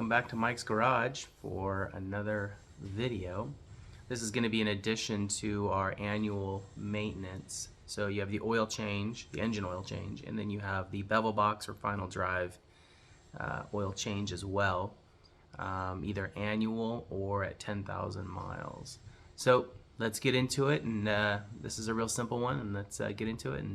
welcome back to Mike's Garage for another video. This is going to be in addition to our annual maintenance. So you have the oil change, the engine oil change, and then you have the bevel box or final drive oil change as well, either annual or at 10,000 miles. So let's get into it, and this is a real simple one, and let's get into it.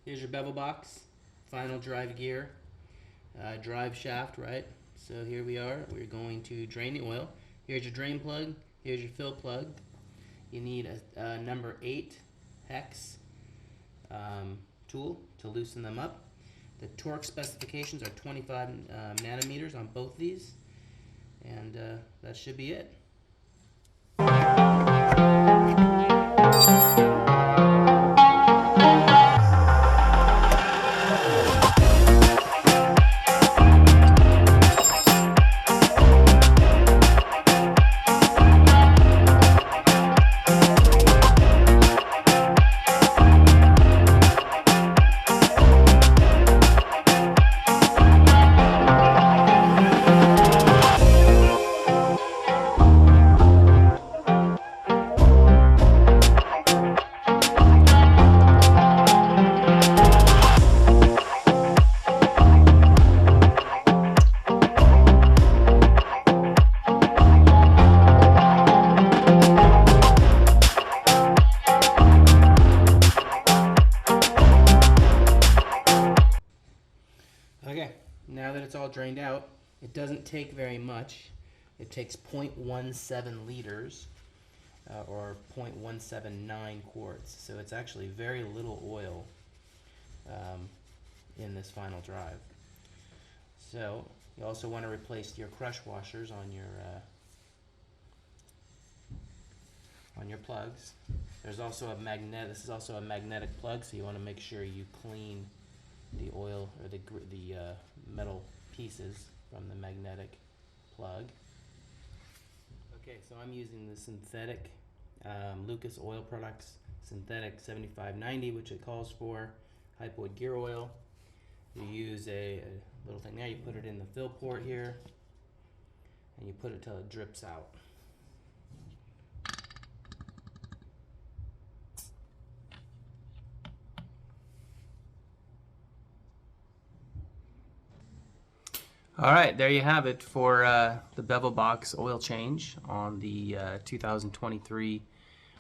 Here's your bevel box, final drive gear, drive shaft, right? So here we are. We're going to drain the oil. Here's your drain plug. Here's your fill plug. You need a number 8 hex tool to loosen them up. The torque specifications are 25 nanometers on both these, and that should be it. Okay, now that it's all drained out, it doesn't take very much. It takes 0.17 liters or 0.179 quarts. So it's actually very little oil in this final drive. So you also want to replace your crush washers on your plugs. There's also a magnet. This is also a magnetic plug, so you want to make sure you clean the oil or the metal pieces from the magnetic plug. Okay, so I'm using the synthetic Lucas Oil Products synthetic 7590, which it calls for, hypoid gear oil. You use a little thing there, you put it in the fill port here, and you put it till it drips out. All right, there you have it for the bevel box oil change on the 2023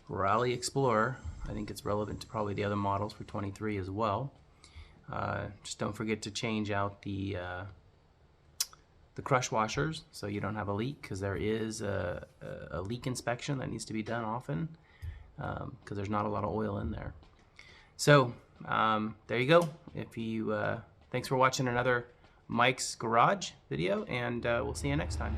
Rally Explorer. I think it's relevant to probably the other models for 23 as well. Just don't forget to change out the crush washers so you don't have a leak, because there is a leak inspection that needs to be done often because there's not a lot of oil in there. So there you go. If you thanks for watching another Mike's Garage video, and we'll see you next time.